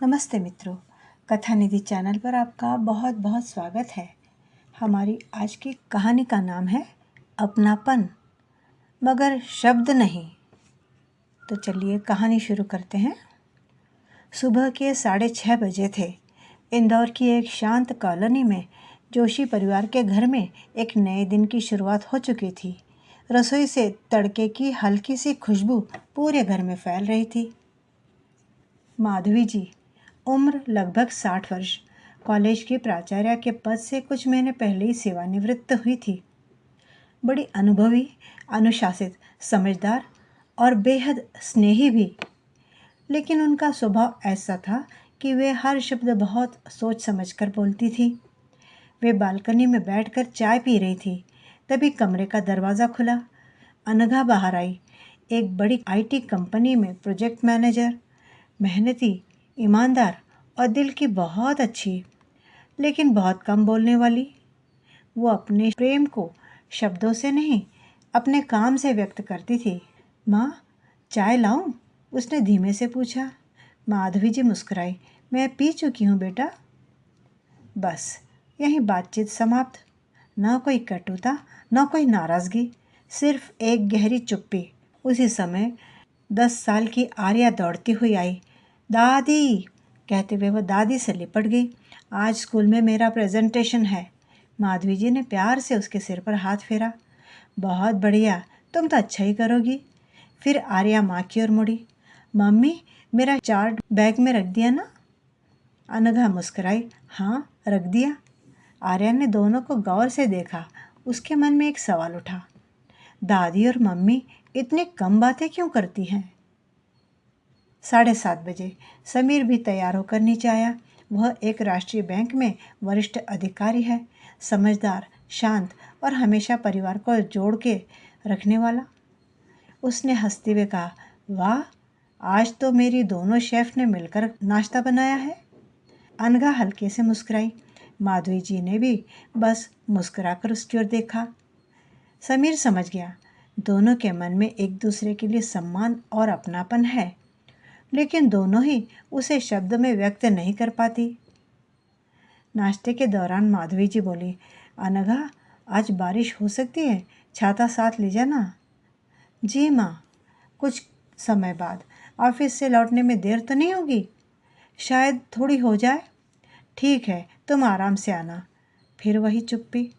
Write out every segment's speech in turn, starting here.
नमस्ते मित्रों, कथा निधि चैनल पर आपका बहुत बहुत स्वागत है। हमारी आज की कहानी का नाम है अपनापन मगर शब्द नहीं। तो चलिए कहानी शुरू करते हैं। सुबह के 6:30 बजे थे। इंदौर की एक शांत कॉलोनी में जोशी परिवार के घर में एक नए दिन की शुरुआत हो चुकी थी। रसोई से तड़के की हल्की सी खुशबू पूरे घर में फैल रही थी। माधवी जी, उम्र लगभग 60 वर्ष, कॉलेज की प्राचार्य के पद से कुछ महीने पहले ही सेवानिवृत्त हुई थी। बड़ी अनुभवी, अनुशासित, समझदार और बेहद स्नेही भी। लेकिन उनका स्वभाव ऐसा था कि वे हर शब्द बहुत सोच समझकर बोलती थी। वे बालकनी में बैठकर चाय पी रही थी, तभी कमरे का दरवाज़ा खुला। अनघा बाहर आई। एक बड़ी आईटी कंपनी में प्रोजेक्ट मैनेजर, मेहनती, ईमानदार और दिल की बहुत अच्छी, लेकिन बहुत कम बोलने वाली। वो अपने प्रेम को शब्दों से नहीं, अपने काम से व्यक्त करती थी। माँ, चाय लाऊं? उसने धीमे से पूछा। माधवी जी मुस्कुराई। मैं पी चुकी हूँ बेटा। बस यही बातचीत समाप्त। न कोई कटुता, न कोई नाराज़गी, सिर्फ एक गहरी चुप्पी। उसी समय 10 साल की आर्या दौड़ती हुई आई। दादी कहते हुए वह दादी से लिपट गई। आज स्कूल में मेरा प्रेजेंटेशन है। माधवी जी ने प्यार से उसके सिर पर हाथ फेरा। बहुत बढ़िया, तुम तो अच्छा ही करोगी। फिर आर्या माँ की ओर मुड़ी। मम्मी, मेरा चार्ट बैग में रख दिया ना? अनघा मुस्कुराई। हाँ, रख दिया। आर्या ने दोनों को गौर से देखा। उसके मन में एक सवाल उठा। दादी और मम्मी इतनी कम बातें क्यों करती हैं? 7:30 बजे समीर भी तैयार होकर नीचे आया। वह एक राष्ट्रीय बैंक में वरिष्ठ अधिकारी है, समझदार, शांत और हमेशा परिवार को जोड़ के रखने वाला। उसने हंसते हुए कहा, वाह, आज तो मेरी दोनों शेफ ने मिलकर नाश्ता बनाया है। अनघा हल्के से मुस्कुराई। माधवी जी ने भी बस मुस्कुराकर उसकी ओर देखा। समीर समझ गया, दोनों के मन में एक दूसरे के लिए सम्मान और अपनापन है, लेकिन दोनों ही उसे शब्द में व्यक्त नहीं कर पाती। नाश्ते के दौरान माधवी जी बोली, अनघा, आज बारिश हो सकती है, छाता साथ ले जाना। जी माँ। कुछ समय बाद ऑफिस से लौटने में देर तो नहीं होगी? शायद थोड़ी हो जाए। ठीक है, तुम आराम से आना। फिर वही चुप्पी।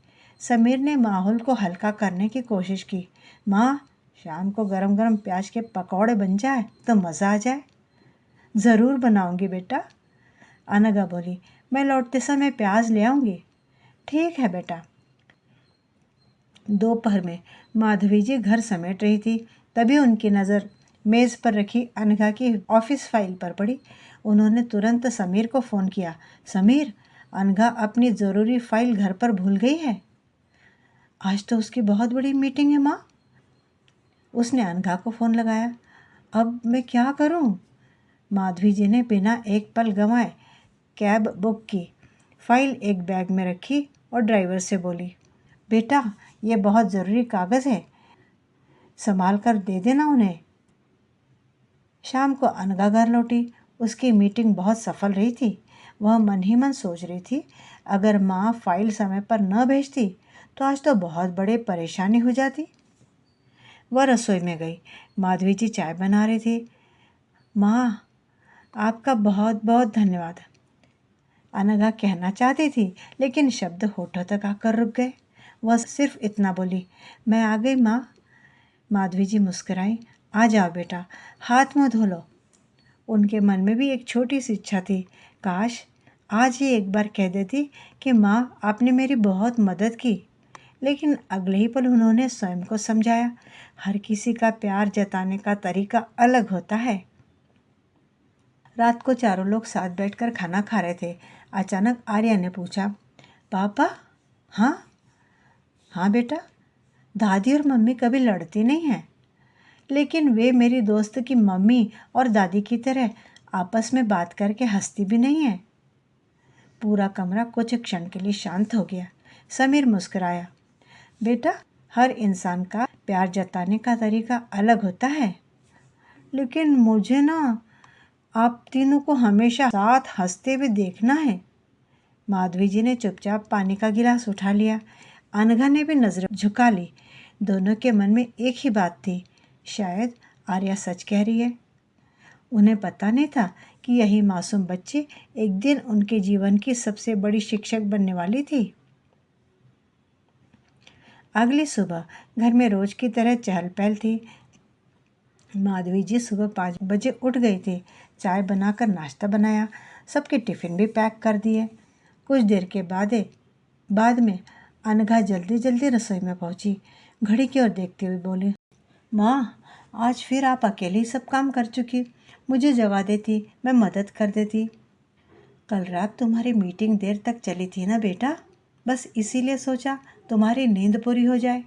समीर ने माहौल को हल्का करने की कोशिश की। माँ, शाम को गरम गरम प्याज के पकौड़े बन जाए तो मज़ा आ जाए। ज़रूर बनाऊंगी बेटा। अनघा बोली, मैं लौटते समय प्याज ले आऊंगी। ठीक है बेटा। दोपहर में माधवी जी घर समेट रही थी, तभी उनकी नज़र मेज़ पर रखी अनघा की ऑफिस फाइल पर पड़ी। उन्होंने तुरंत समीर को फ़ोन किया। समीर, अनघा अपनी ज़रूरी फाइल घर पर भूल गई है। आज तो उसकी बहुत बड़ी मीटिंग है माँ। उसने अनघा को फ़ोन लगाया। अब मैं क्या करूँ? माधवी जी ने बिना एक पल गंवाए कैब बुक की, फाइल एक बैग में रखी और ड्राइवर से बोली, बेटा, ये बहुत ज़रूरी कागज़ है, संभाल कर दे देना उन्हें। शाम को अनघा घर लौटी। उसकी मीटिंग बहुत सफल रही थी। वह मन ही मन सोच रही थी, अगर माँ फाइल समय पर न भेजती तो आज तो बहुत बड़े परेशानी हो जाती। वह रसोई में गई। माधवी जी चाय बना रही थी। माँ, आपका बहुत बहुत धन्यवाद, अनघा कहना चाहती थी, लेकिन शब्द होठों तक आकर रुक गए। वह सिर्फ इतना बोली, मैं आ गई माँ। माधवी जी मुस्कुराई। आ जाओ बेटा, हाथ मुँह धो लो। उनके मन में भी एक छोटी सी इच्छा थी, काश आज ही एक बार कह देती कि माँ, आपने मेरी बहुत मदद की। लेकिन अगले ही पल उन्होंने स्वयं को समझाया, हर किसी का प्यार जताने का तरीका अलग होता है। रात को चारों लोग साथ बैठकर खाना खा रहे थे। अचानक आर्या ने पूछा, पापा? हाँ हाँ बेटा, दादी और मम्मी कभी लड़ती नहीं हैं, लेकिन वे मेरी दोस्त की मम्मी और दादी की तरह आपस में बात करके हंसती भी नहीं है। पूरा कमरा कुछ क्षण के लिए शांत हो गया। समीर मुस्कुराया। बेटा, हर इंसान का प्यार जताने का तरीका अलग होता है, लेकिन मुझे ना आप तीनों को हमेशा साथ हंसते हुए देखना है। माधवी जी ने चुपचाप पानी का गिलास उठा लिया। अनघा ने भी नजर झुका ली। दोनों के मन में एक ही बात थी, शायद आर्या सच कह रही है। उन्हें पता नहीं था कि यही मासूम बच्ची एक दिन उनके जीवन की सबसे बड़ी शिक्षक बनने वाली थी। अगली सुबह घर में रोज की तरह चहल पहल थी। माधवी जी सुबह 5 बजे उठ गई थी। चाय बनाकर नाश्ता बनाया, सबके टिफिन भी पैक कर दिए। कुछ देर के बाद में अनघा जल्दी जल्दी रसोई में पहुंची। घड़ी की ओर देखते हुए बोली, माँ, आज फिर आप अकेले ही सब काम कर चुकी। मुझे जगा देती, मैं मदद कर देती। कल रात तुम्हारी मीटिंग देर तक चली थी ना बेटा, बस इसीलिए सोचा तुम्हारी नींद पूरी हो जाए।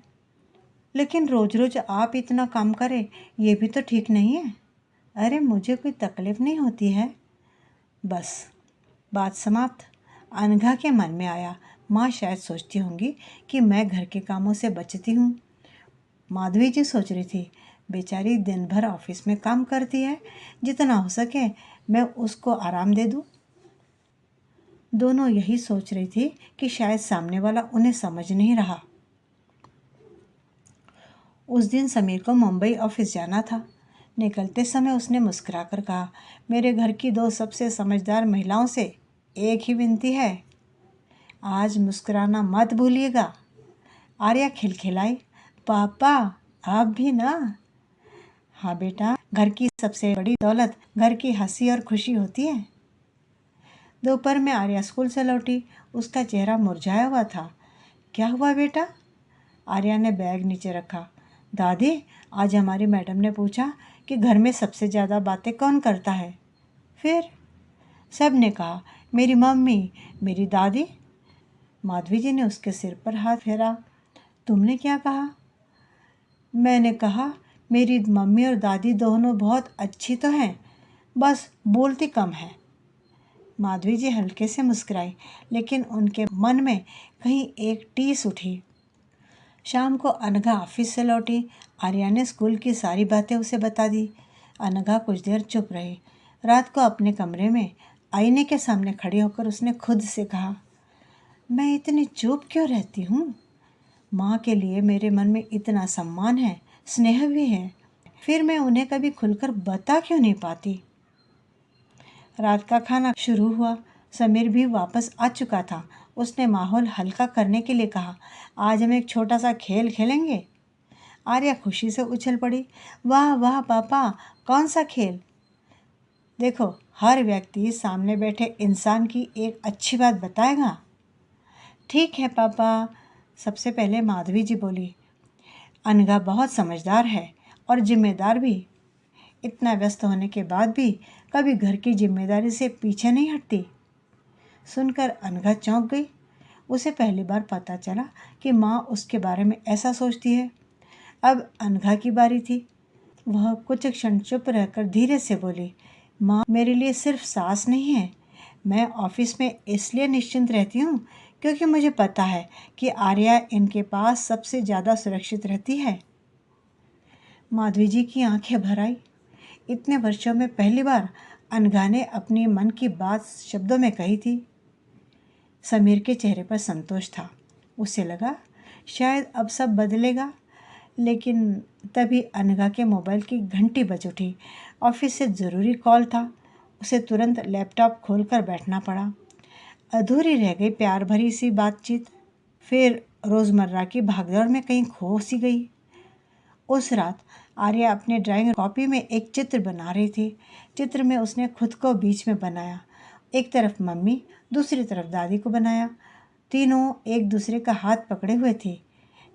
लेकिन रोज रोज आप इतना काम करें ये भी तो ठीक नहीं है। अरे मुझे कोई तकलीफ नहीं होती है। बस बात समाप्त। अनघा के मन में आया, माँ शायद सोचती होंगी कि मैं घर के कामों से बचती हूँ। माधवी जी सोच रही थी, बेचारी दिन भर ऑफिस में काम करती है, जितना हो सके मैं उसको आराम दे दूँ। दोनों यही सोच रही थी कि शायद सामने वाला उन्हें समझ नहीं रहा। उस दिन समीर को मुंबई ऑफिस जाना था। निकलते समय उसने मुस्कुराकर कहा, मेरे घर की 2 सबसे समझदार महिलाओं से एक ही विनती है, आज मुस्कुराना मत भूलिएगा। आर्या खिलखिलाई, पापा आप भी ना? हाँ बेटा, घर की सबसे बड़ी दौलत घर की हंसी और खुशी होती है। दोपहर में आर्या स्कूल से लौटी। उसका चेहरा मुरझाया हुआ था। क्या हुआ बेटा? आर्या ने बैग नीचे रखा। दादी, आज हमारी मैडम ने पूछा कि घर में सबसे ज़्यादा बातें कौन करता है। फिर सब ने कहा, मेरी मम्मी, मेरी दादी। माधवी जी ने उसके सिर पर हाथ फेरा। तुमने क्या कहा? मैंने कहा, मेरी मम्मी और दादी दोनों बहुत अच्छी तो हैं, बस बोलती कम है। माधवी जी हल्के से मुस्कुराई, लेकिन उनके मन में कहीं एक टीस उठी। शाम को अनघा ऑफिस से लौटी। आर्या ने स्कूल की सारी बातें उसे बता दी। अनघा कुछ देर चुप रही। रात को अपने कमरे में आईने के सामने खड़ी होकर उसने खुद से कहा, मैं इतनी चुप क्यों रहती हूँ? माँ के लिए मेरे मन में इतना सम्मान है, स्नेह भी है, फिर मैं उन्हें कभी खुलकर बता क्यों नहीं पाती? रात का खाना शुरू हुआ। समीर भी वापस आ चुका था। उसने माहौल हल्का करने के लिए कहा, आज हम एक छोटा सा खेल खेलेंगे। आर्या खुशी से उछल पड़ी। वाह वाह पापा, कौन सा खेल? देखो, हर व्यक्ति सामने बैठे इंसान की एक अच्छी बात बताएगा। ठीक है पापा। सबसे पहले माधवी जी बोली, अनघा बहुत समझदार है और जिम्मेदार भी। इतना व्यस्त होने के बाद भी कभी घर की जिम्मेदारी से पीछे नहीं हटती। सुनकर अनघा चौंक गई। उसे पहली बार पता चला कि माँ उसके बारे में ऐसा सोचती है। अब अनघा की बारी थी। वह कुछ क्षण चुप रहकर धीरे से बोली, माँ मेरे लिए सिर्फ सास नहीं है। मैं ऑफिस में इसलिए निश्चिंत रहती हूँ क्योंकि मुझे पता है कि आर्या इनके पास सबसे ज़्यादा सुरक्षित रहती है। माधवी जी की आंखें भर आई। इतने वर्षों में पहली बार अनघा ने अपने मन की बात शब्दों में कही थी। समीर के चेहरे पर संतोष था। उसे लगा शायद अब सब बदलेगा। लेकिन तभी अनघा के मोबाइल की घंटी बज उठी। ऑफिस से ज़रूरी कॉल था। उसे तुरंत लैपटॉप खोलकर बैठना पड़ा। अधूरी रह गई प्यार भरी सी बातचीत। फिर रोज़मर्रा की भागदौड़ में कहीं खो सी गई। उस रात आर्या अपने ड्राइंग कॉपी में एक चित्र बना रही थी। चित्र में उसने खुद को बीच में बनाया। एक तरफ मम्मी, दूसरी तरफ दादी को बनाया। तीनों एक दूसरे का हाथ पकड़े हुए थे।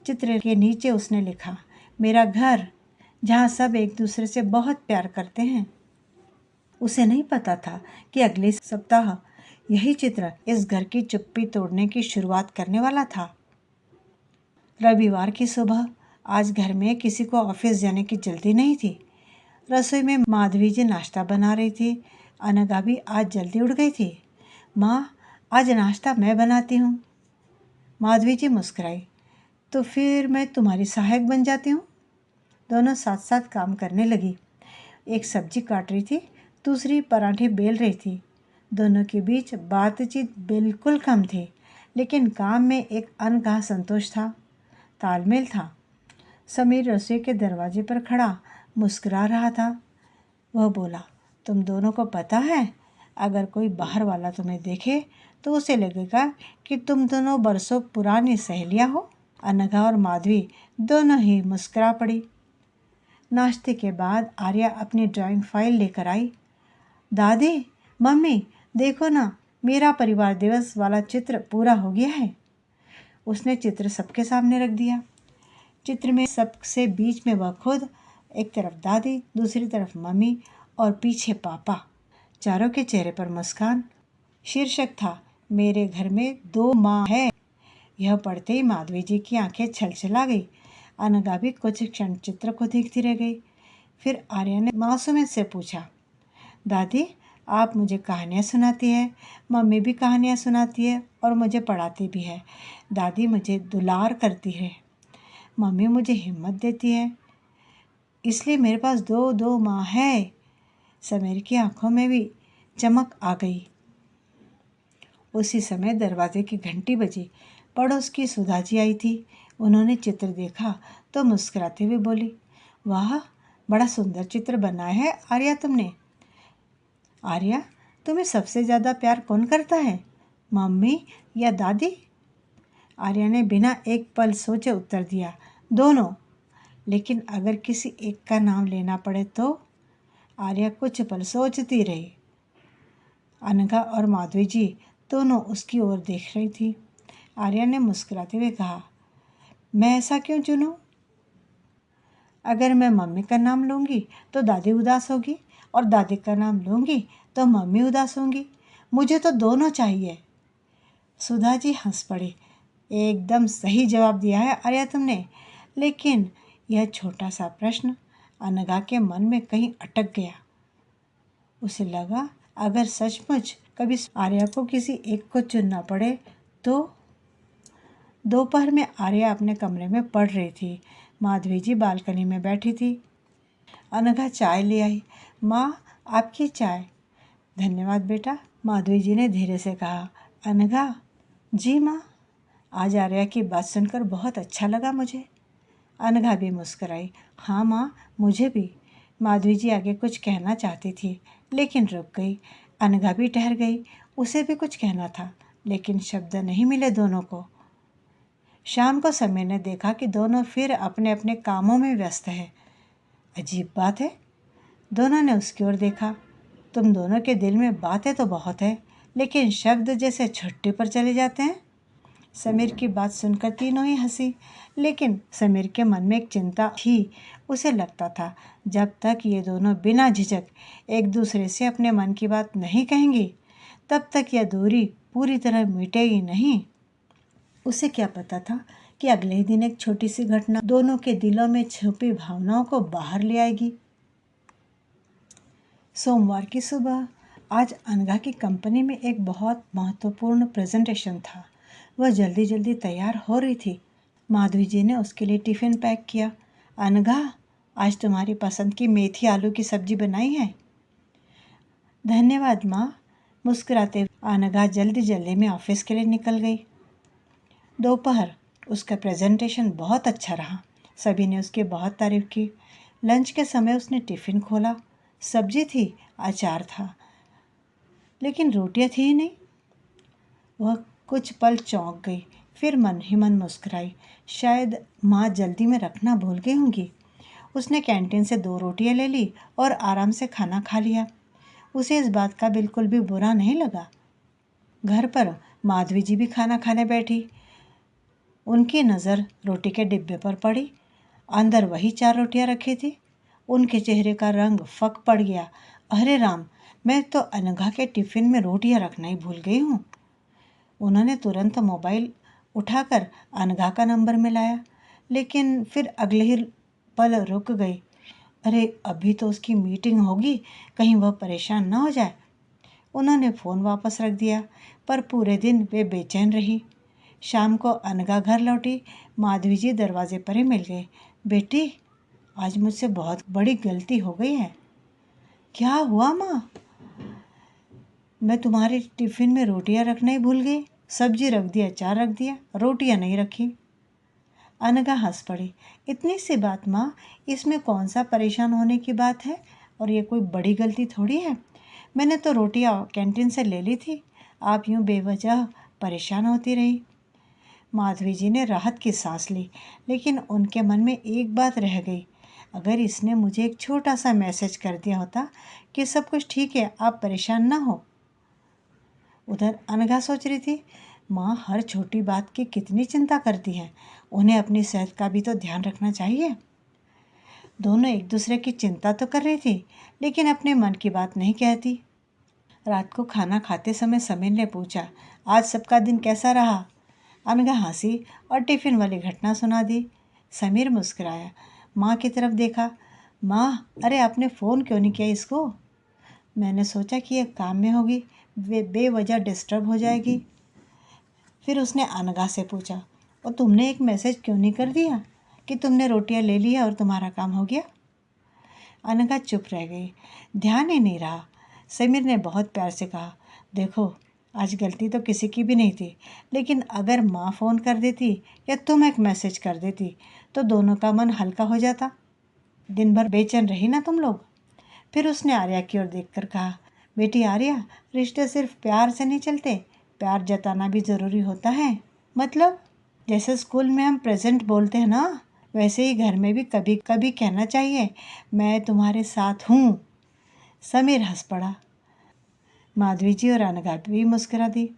चित्र के नीचे उसने लिखा, मेरा घर, जहाँ सब एक दूसरे से बहुत प्यार करते हैं। उसे नहीं पता था कि अगले सप्ताह यही चित्र इस घर की चुप्पी तोड़ने की शुरुआत करने वाला था। रविवार की सुबह। आज घर में किसी को ऑफिस जाने की जल्दी नहीं थी। रसोई में माधवी जी नाश्ता बना रही थी। अनघा भी आज जल्दी उठ गई थी। माँ, आज नाश्ता मैं बनाती हूँ। माधवी जी मुस्कुराई। तो फिर मैं तुम्हारी सहायक बन जाती हूँ। दोनों साथ साथ काम करने लगी। एक सब्जी काट रही थी दूसरी पराठे बेल रही थी। दोनों के बीच बातचीत बिल्कुल कम थी, लेकिन काम में एक अनकहा संतोष था, तालमेल था। समीर रसोई के दरवाजे पर खड़ा मुस्कुरा रहा था। वह बोला, तुम दोनों को पता है, अगर कोई बाहर वाला तुम्हें देखे तो उसे लगेगा कि तुम दोनों बरसों पुरानी सहेलियां हो। अनघा और माधवी दोनों ही मुस्कुरा पड़ी। नाश्ते के बाद आर्या अपनी ड्राइंग फाइल लेकर आई। दादी, मम्मी, देखो ना, मेरा परिवार दिवस वाला चित्र पूरा हो गया है। उसने चित्र सबके सामने रख दिया। चित्र में सबसे बीच में वह खुद, एक तरफ दादी, दूसरी तरफ मम्मी और पीछे पापा। चारों के चेहरे पर मुस्कान। शीर्षक था, मेरे घर में 2 माँ है। यह पढ़ते ही माधवी जी की आंखें छलछला गई। अनघा भी कुछ क्षण चित्र को देखती रह गई। फिर आर्या ने मासूमियत से पूछा, दादी, आप मुझे कहानियाँ सुनाती है, मम्मी भी कहानियाँ सुनाती है और मुझे पढ़ाती भी है। दादी मुझे दुलार करती है, मम्मी मुझे हिम्मत देती है, इसलिए मेरे पास 2 माँ है। समीर की आंखों में भी चमक आ गई। उसी समय दरवाजे की घंटी बजी। पड़ोस की सुधा जी आई थी। उन्होंने चित्र देखा तो मुस्कुराते हुए बोली, वाह, बड़ा सुंदर चित्र बनाया है आर्या तुमने। आर्या, तुम्हें सबसे ज़्यादा प्यार कौन करता है, मम्मी या दादी? आर्या ने बिना एक पल सोचे उत्तर दिया, दोनों। लेकिन अगर किसी एक का नाम लेना पड़े तो? आर्या कुछ पल सोचती रही। अनघा और माधवी जी दोनों उसकी ओर देख रही थी। आर्या ने मुस्कुराते हुए कहा, मैं ऐसा क्यों चुनूं? अगर मैं मम्मी का नाम लूँगी तो दादी उदास होगी और दादी का नाम लूँगी तो मम्मी उदास होंगी। मुझे तो दोनों चाहिए। सुधा जी हंस पड़ी। एकदम सही जवाब दिया है आर्या तुमने, लेकिन यह छोटा सा प्रश्न अनघा के मन में कहीं अटक गया। उसे लगा, अगर सचमुच कभी आर्या को किसी एक को चुनना पड़े तो? दोपहर में आर्या अपने कमरे में पढ़ रही थी। माधवी जी बालकनी में बैठी थी। अनघा चाय ले आई। माँ, आपकी चाय। धन्यवाद बेटा, माधवी जी ने धीरे से कहा। अनघा, जी माँ। आज आर्या की बात सुनकर बहुत अच्छा लगा मुझे। अनघा भी मुस्कुराई। हाँ माँ, मुझे भी। माधवी जी आगे कुछ कहना चाहती थी, लेकिन रुक गई। अनघा भी ठहर गई। उसे भी कुछ कहना था, लेकिन शब्द नहीं मिले दोनों को। शाम को समीर ने देखा कि दोनों फिर अपने अपने कामों में व्यस्त हैं। अजीब बात है। दोनों ने उसकी ओर देखा। तुम दोनों के दिल में बातें तो बहुत है, लेकिन शब्द जैसे छुट्टी पर चले जाते हैं। समीर की बात सुनकर तीनों ही हंसी, लेकिन समीर के मन में एक चिंता थी। उसे लगता था, जब तक ये दोनों बिना झिझक एक दूसरे से अपने मन की बात नहीं कहेंगी, तब तक यह दूरी पूरी तरह मिटेगी नहीं। उसे क्या पता था कि अगले ही दिन एक छोटी सी घटना दोनों के दिलों में छुपी भावनाओं को बाहर ले आएगी। सोमवार की सुबह आज अनघा की कंपनी में एक बहुत महत्वपूर्ण प्रेजेंटेशन था। वह जल्दी जल्दी तैयार हो रही थी। माधवी जी ने उसके लिए टिफ़िन पैक किया। अनघा, आज तुम्हारी पसंद की मेथी आलू की सब्जी बनाई है। धन्यवाद माँ। मुस्कुराते हुए अनघा जल्दी जल्दी में ऑफिस के लिए निकल गई। दोपहर उसका प्रेजेंटेशन बहुत अच्छा रहा। सभी ने उसकी बहुत तारीफ की। लंच के समय उसने टिफ़िन खोला। सब्जी थी, अचार था, लेकिन रोटियां थी ही नहीं। वह कुछ पल चौंक गई, फिर मन ही मन मुस्कुराई। शायद माँ जल्दी में रखना भूल गई होंगी। उसने कैंटीन से 2 रोटियां ले ली और आराम से खाना खा लिया। उसे इस बात का बिल्कुल भी बुरा नहीं लगा। घर पर माधवी जी भी खाना खाने बैठी। उनकी नज़र रोटी के डिब्बे पर पड़ी। अंदर वही 4 रोटियां रखी थी। उनके चेहरे का रंग फक पड़ गया। अरे राम, मैं तो अनघा के टिफ़िन में रोटियां रखना ही भूल गई हूँ। उन्होंने तुरंत मोबाइल उठाकर अनघा का नंबर मिलाया, लेकिन फिर अगले ही पल रुक गई। अरे, अभी तो उसकी मीटिंग होगी, कहीं वह परेशान ना हो जाए। उन्होंने फ़ोन वापस रख दिया, पर पूरे दिन वे बेचैन रही। शाम को अनघा घर लौटी। माधवी जी दरवाजे पर ही मिल गए। बेटी, आज मुझसे बहुत बड़ी गलती हो गई है। क्या हुआ माँ? मैं तुम्हारे टिफ़िन में रोटियां रखना ही भूल गई। सब्जी रख दिया, अचार रख दिया, रोटियां नहीं रखी। अनघा हंस पड़ी। इतनी सी बात माँ, इसमें कौन सा परेशान होने की बात है? और ये कोई बड़ी गलती थोड़ी है। मैंने तो रोटियां कैंटीन से ले ली थी। आप यूँ बेवजह परेशान होती रही। माधवी जी ने राहत की सांस ली, लेकिन उनके मन में एक बात रह गई। अगर इसने मुझे एक छोटा सा मैसेज कर दिया होता कि सब कुछ ठीक है, आप परेशान ना हो। उधर अनघा सोच रही थी, माँ हर छोटी बात की कितनी चिंता करती हैं। उन्हें अपनी सेहत का भी तो ध्यान रखना चाहिए। दोनों एक दूसरे की चिंता तो कर रही थी, लेकिन अपने मन की बात नहीं कहती। रात को खाना खाते समय समीर ने पूछा, आज सबका दिन कैसा रहा? अनघा हंसी और टिफ़िन वाली घटना सुना दी। समीर मुस्कुराया, माँ की तरफ देखा। माँ, अरे आपने फ़ोन क्यों नहीं किया इसको? मैंने सोचा कि ये काम में होगी, वे बेवजह डिस्टर्ब हो जाएगी। फिर उसने अनघा से पूछा, और तुमने एक मैसेज क्यों नहीं कर दिया कि तुमने रोटियां ले ली है और तुम्हारा काम हो गया? अनघा चुप रह गई, ध्यान ही नहीं रहा। समीर ने बहुत प्यार से कहा, देखो आज गलती तो किसी की भी नहीं थी, लेकिन अगर माँ फ़ोन कर देती या तुम एक मैसेज कर देती तो दोनों का मन हल्का हो जाता। दिन भर बेचैन रही ना तुम लोग। फिर उसने आर्या की ओर देखकर कहा, बेटी आर्या, रिश्ते सिर्फ प्यार से नहीं चलते, प्यार जताना भी ज़रूरी होता है। मतलब? जैसे स्कूल में हम प्रेजेंट बोलते हैं ना, वैसे ही घर में भी कभी कभी कहना चाहिए, मैं तुम्हारे साथ हूँ। समीर हंस पड़ा। माधवी जी और अनघा भी मुस्कुरा दी।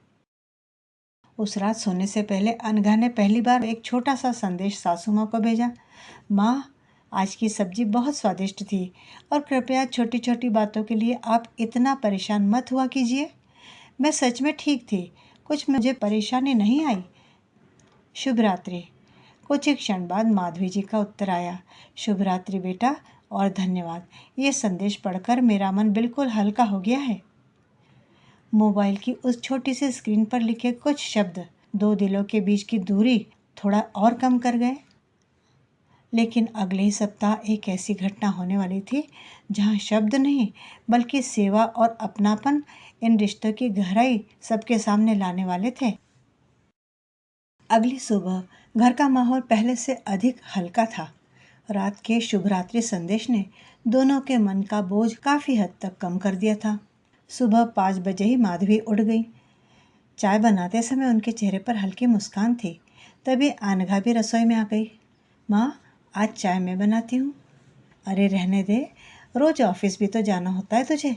उस रात सोने से पहले अनघा ने पहली बार एक छोटा सा संदेश सासू माँ को भेजा। माँ, आज की सब्जी बहुत स्वादिष्ट थी, और कृपया छोटी छोटी बातों के लिए आप इतना परेशान मत हुआ कीजिए। मैं सच में ठीक थी, कुछ मुझे परेशानी नहीं आई। शुभ रात्रि। कुछ ही क्षण बाद माधवी जी का उत्तर आया, शुभ रात्रि बेटा, और धन्यवाद। ये संदेश पढ़कर मेरा मन बिल्कुल हल्का हो गया है। मोबाइल की उस छोटी सी स्क्रीन पर लिखे कुछ शब्द दो दिलों के बीच की दूरी थोड़ा और कम कर गए। लेकिन अगले ही सप्ताह एक ऐसी घटना होने वाली थी जहां शब्द नहीं, बल्कि सेवा और अपनापन इन रिश्तों की गहराई सबके सामने लाने वाले थे। अगली सुबह घर का माहौल पहले से अधिक हल्का था। रात के शुभ रात्रि संदेश ने दोनों के मन का बोझ काफ़ी हद तक कम कर दिया था। सुबह 5 बजे ही माधवी उठ गई। चाय बनाते समय उनके चेहरे पर हल्की मुस्कान थी। तभी अनघा भी रसोई में आ गई। माँ, आज चाय मैं बनाती हूँ। अरे रहने दे, रोज ऑफिस भी तो जाना होता है तुझे।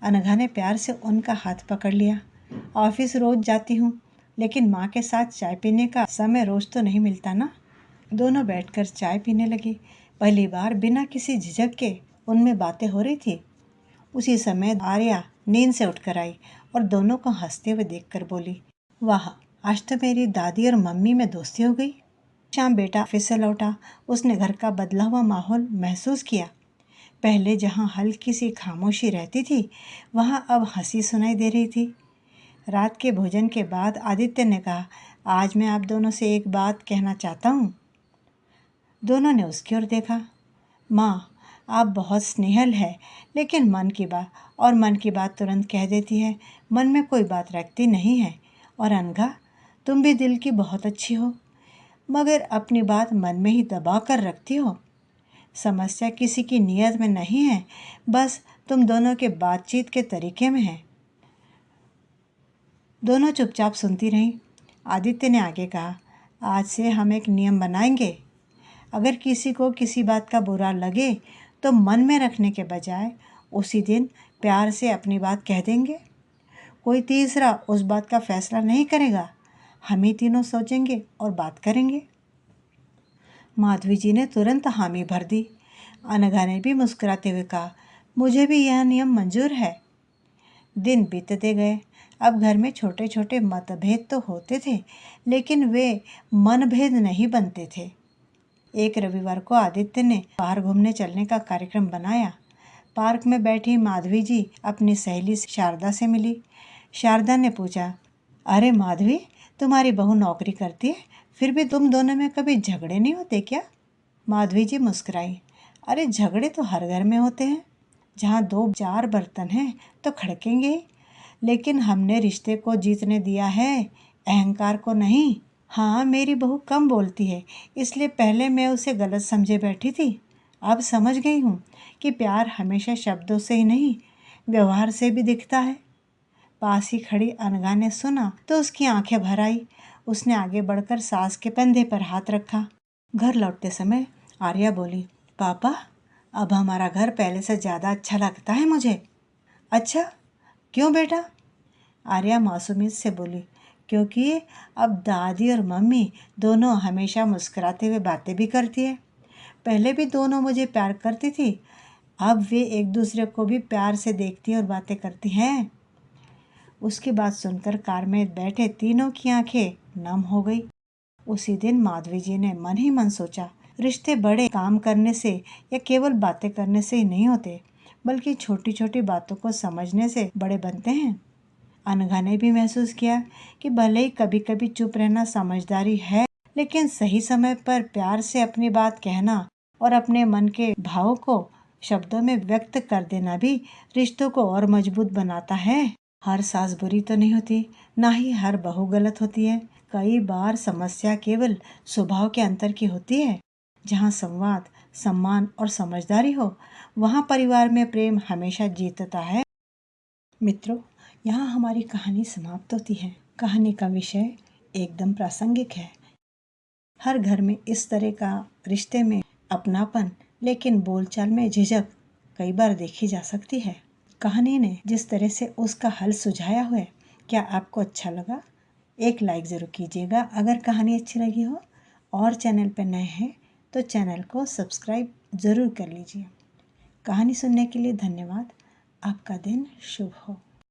अनघा ने प्यार से उनका हाथ पकड़ लिया। ऑफिस रोज जाती हूँ, लेकिन माँ के साथ चाय पीने का समय रोज तो नहीं मिलता ना। दोनों बैठकर चाय पीने लगी। पहली बार बिना किसी झिझक के उनमें बातें हो रही थी। उसी समय आर्या नींद से उठकर आई और दोनों को हंसते हुए देखकर बोली, वाह, आज तो मेरी दादी और मम्मी में दोस्ती हो गई। शाम बेटा ऑफिस से लौटा। उसने घर का बदला हुआ माहौल महसूस किया। पहले जहाँ हल्की सी खामोशी रहती थी, वहाँ अब हंसी सुनाई दे रही थी। रात के भोजन के बाद आदित्य ने कहा, आज मैं आप दोनों से एक बात कहना चाहता हूँ। दोनों ने उसकी ओर देखा। माँ, आप बहुत स्नेहल है, लेकिन मन की बात तुरंत कह देती है, मन में कोई बात रखती नहीं है। और अनघा, तुम भी दिल की बहुत अच्छी हो, मगर अपनी बात मन में ही दबा कर रखती हो। समस्या किसी की नीयत में नहीं है, बस तुम दोनों के बातचीत के तरीके में है। दोनों चुपचाप सुनती रहीं। आदित्य ने आगे कहा, आज से हम एक नियम बनाएंगे। अगर किसी को किसी बात का बुरा लगे तो मन में रखने के बजाय उसी दिन प्यार से अपनी बात कह देंगे। कोई तीसरा उस बात का फैसला नहीं करेगा, हम ही तीनों सोचेंगे और बात करेंगे। माधवी जी ने तुरंत हामी भर दी। अनघा ने भी मुस्कुराते हुए कहा, मुझे भी यह नियम मंजूर है। दिन बीतते गए। अब घर में छोटे छोटे मतभेद तो होते थे, लेकिन वे मनभेद नहीं बनते थे। एक रविवार को आदित्य ने बाहर घूमने चलने का कार्यक्रम बनाया। पार्क में बैठी माधवी जी अपनी सहेली शारदा से मिली। शारदा ने पूछा, अरे माधवी, तुम्हारी बहू नौकरी करती है, फिर भी तुम दोनों में कभी झगड़े नहीं होते क्या? माधवी जी मुस्कुराई, अरे झगड़े तो हर घर में होते हैं, जहाँ 2-4 बर्तन हैं तो खड़केंगे, लेकिन हमने रिश्ते को जीतने दिया है, अहंकार को नहीं। हाँ, मेरी बहू कम बोलती है, इसलिए पहले मैं उसे गलत समझे बैठी थी। अब समझ गई हूँ कि प्यार हमेशा शब्दों से ही नहीं, व्यवहार से भी दिखता है। पास ही खड़ी अनघा ने सुना तो उसकी आंखें भर आई। उसने आगे बढ़कर सास के कंधे पर हाथ रखा। घर लौटते समय आर्या बोली, पापा, अब हमारा घर पहले से ज़्यादा अच्छा लगता है मुझे। अच्छा, क्यों बेटा? आर्या मासूमियत से बोली, क्योंकि अब दादी और मम्मी दोनों हमेशा मुस्कुराते हुए बातें भी करती है। पहले भी दोनों मुझे प्यार करती थी, अब वे एक दूसरे को भी प्यार से देखती और बातें करती हैं। उसकी बात सुनकर कार में बैठे तीनों की आंखें नम हो गई। उसी दिन माधवी जी ने मन ही मन सोचा, रिश्ते बड़े काम करने से या केवल बातें करने से ही नहीं होते, बल्कि छोटी छोटी बातों को समझने से बड़े बनते हैं। अनघा ने भी महसूस किया कि भले ही कभी कभी चुप रहना समझदारी है, लेकिन सही समय पर प्यार से अपनी बात कहना और अपने मन के भावों को शब्दों में व्यक्त कर देना भी रिश्तों को और मजबूत बनाता है। हर सास बुरी तो नहीं होती, ना ही हर बहू गलत होती है। कई बार समस्या केवल स्वभाव के अंतर की होती है। जहाँ संवाद, सम्मान और समझदारी हो, वहाँ परिवार में प्रेम हमेशा जीतता है। मित्रों, यहाँ हमारी कहानी समाप्त होती है। कहानी का विषय एकदम प्रासंगिक है। हर घर में इस तरह का रिश्ते में अपनापन, लेकिन बोलचाल में झिझक कई बार देखी जा सकती है। कहानी ने जिस तरह से उसका हल सुझाया हुआ है, क्या आपको अच्छा लगा? एक लाइक ज़रूर कीजिएगा अगर कहानी अच्छी लगी हो, और चैनल पर नए हैं तो चैनल को सब्सक्राइब ज़रूर कर लीजिए। कहानी सुनने के लिए धन्यवाद। आपका दिन शुभ हो।